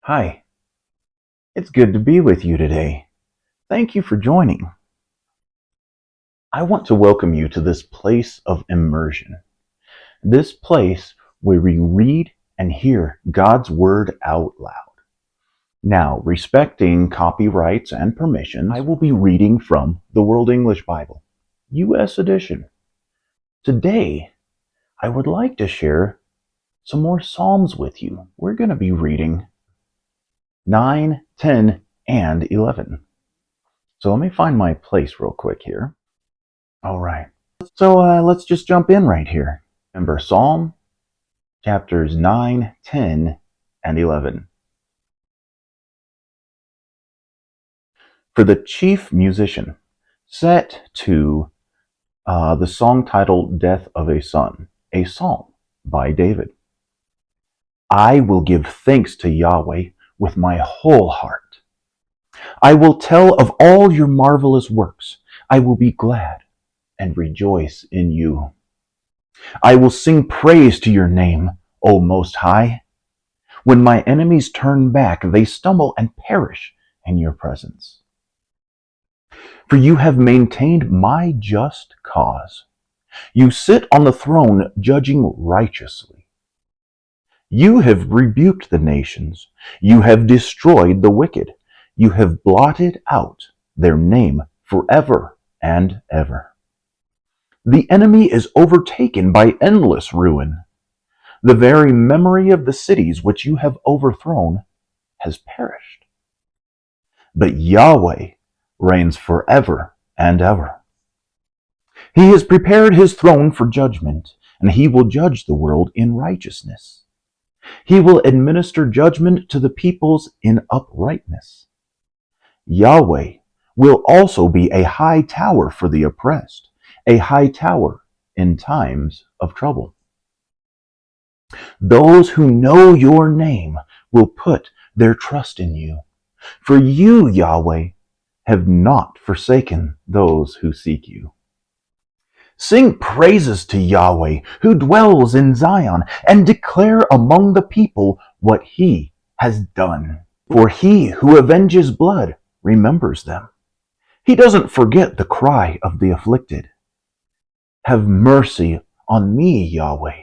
Hi, it's good to be with you today. Thank you for joining. I want to welcome you to this place of immersion, this place where we read and hear God's Word out loud. Now, respecting copyrights and permissions, I will be reading from the World English Bible, U.S. edition. Today, I would like to share some more Psalms with you. We're going to be reading 9, 10, and 11. So let me find my place real quick here. All right. So let's just jump in right here. Remember Psalm chapters 9, 10, and 11. For the chief musician, set to the song titled Death of a Son, a psalm by David. I will give thanks to Yahweh with my whole heart. I will tell of all your marvelous works. I will be glad and rejoice in you. I will sing praise to your name, O Most High. When my enemies turn back, they stumble and perish in your presence. For you have maintained my just cause. You sit on the throne judging righteously. You have rebuked the nations. You have destroyed the wicked. You have blotted out their name forever and ever. The enemy is overtaken by endless ruin. The very memory of the cities which you have overthrown has perished. But Yahweh reigns forever and ever. He has prepared his throne for judgment, and he will judge the world in righteousness. He will administer judgment to the peoples in uprightness. Yahweh will also be a high tower for the oppressed, a high tower in times of trouble. Those who know your name will put their trust in you. For you, Yahweh, have not forsaken those who seek you. Sing praises to Yahweh, who dwells in Zion, and declare among the people what he has done. For he who avenges blood remembers them. He doesn't forget the cry of the afflicted. Have mercy on me, Yahweh.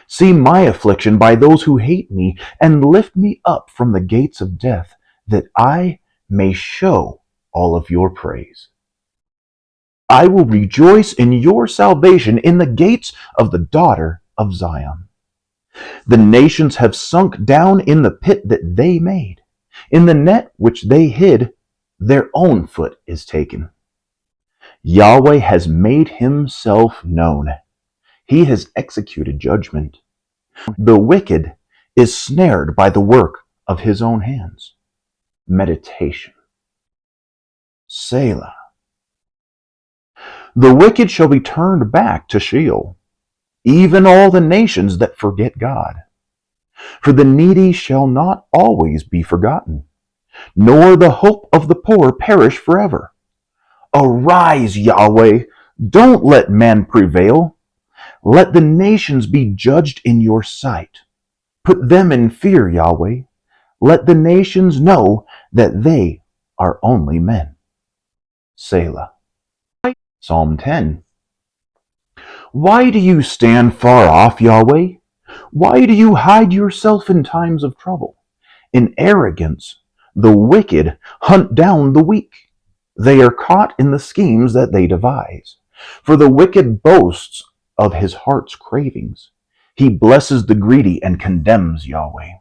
See my affliction by those who hate me, and lift me up from the gates of death, that I may show all of your praise. I will rejoice in your salvation in the gates of the daughter of Zion. The nations have sunk down in the pit that they made. In the net which they hid, their own foot is taken. Yahweh has made himself known. He has executed judgment. The wicked is snared by the work of his own hands. Meditation. Selah. The wicked shall be turned back to Sheol, even all the nations that forget God. For the needy shall not always be forgotten, nor the hope of the poor perish forever. Arise, Yahweh, don't let man prevail. Let the nations be judged in your sight. Put them in fear, Yahweh. Let the nations know that they are only men. Selah. Psalm 10. Why do you stand far off, Yahweh? Why do you hide yourself in times of trouble? In arrogance, the wicked hunt down the weak. They are caught in the schemes that they devise. For the wicked boasts of his heart's cravings. He blesses the greedy and condemns Yahweh.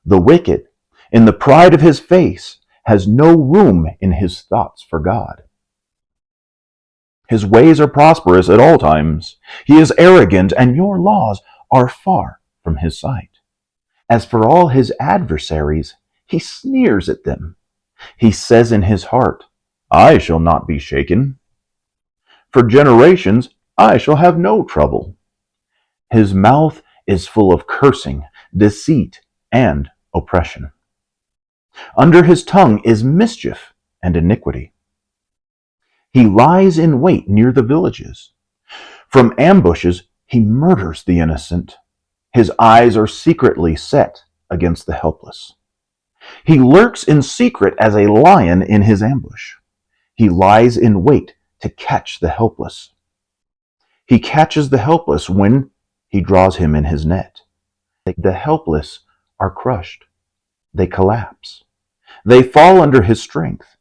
The wicked, in the pride of his face, has no room in his thoughts for God. His ways are prosperous at all times. He is arrogant, and your laws are far from his sight. As for all his adversaries, he sneers at them. He says in his heart, I shall not be shaken. For generations I shall have no trouble. His mouth is full of cursing, deceit, and oppression. Under his tongue is mischief and iniquity. He lies in wait near the villages. From ambushes he murders the innocent. His eyes are secretly set against the helpless. He lurks in secret as a lion in his ambush. He lies in wait to catch the helpless. He catches the helpless when he draws him in his net. The helpless are crushed. They collapse. They fall under his strength.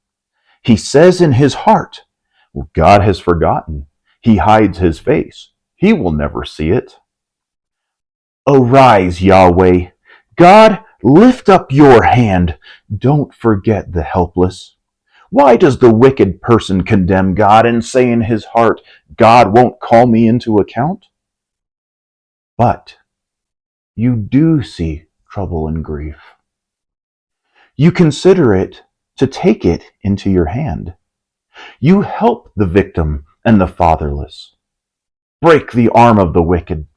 He says in his heart, well, God has forgotten. He hides his face. He will never see it. Arise, Yahweh. God, lift up your hand. Don't forget the helpless. Why does the wicked person condemn God and say in his heart, God won't call me into account? But you do see trouble and grief. You consider it to take it into your hand. You help the victim and the fatherless. Break the arm of the wicked.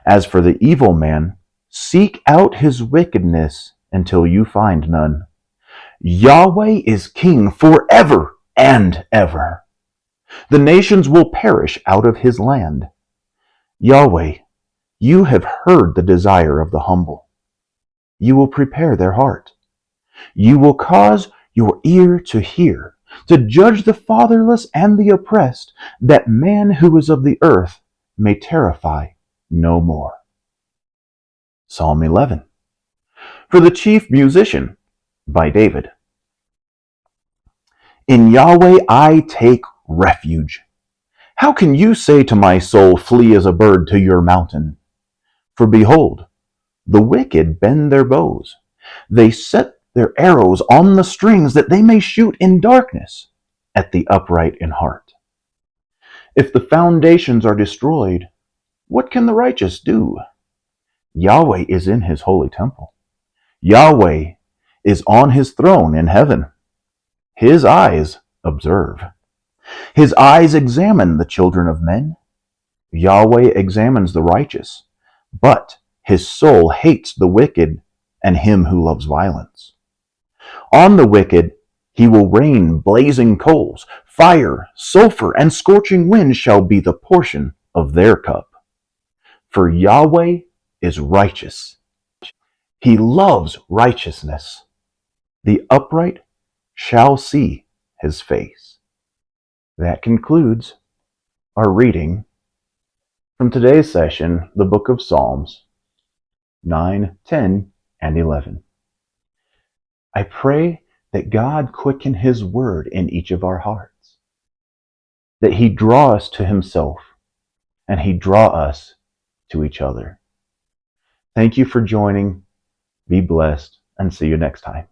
As for the evil man, seek out his wickedness until you find none. Yahweh is king forever and ever. The nations will perish out of his land. Yahweh, you have heard the desire of the humble. You will prepare their heart. You will cause your ear to hear, to judge the fatherless and the oppressed, that man who is of the earth may terrify no more. Psalm 11. For the chief musician, by David. In Yahweh I take refuge. How can you say to my soul, flee as a bird to your mountain? For behold, the wicked bend their bows. They set their arrows on the strings that they may shoot in darkness at the upright in heart. If the foundations are destroyed, what can the righteous do? Yahweh is in his holy temple. Yahweh is on his throne in heaven. His eyes observe. His eyes examine the children of men. Yahweh examines the righteous, but his soul hates the wicked and him who loves violence. On the wicked he will rain blazing coals. Fire, sulfur, and scorching wind shall be the portion of their cup. For Yahweh is righteous. He loves righteousness. The upright shall see his face. That concludes our reading from today's session, the book of Psalms 9, 10, and 11. I pray that God quicken his word in each of our hearts, that he draw us to himself, and he draw us to each other. Thank you for joining. Be blessed, and see you next time.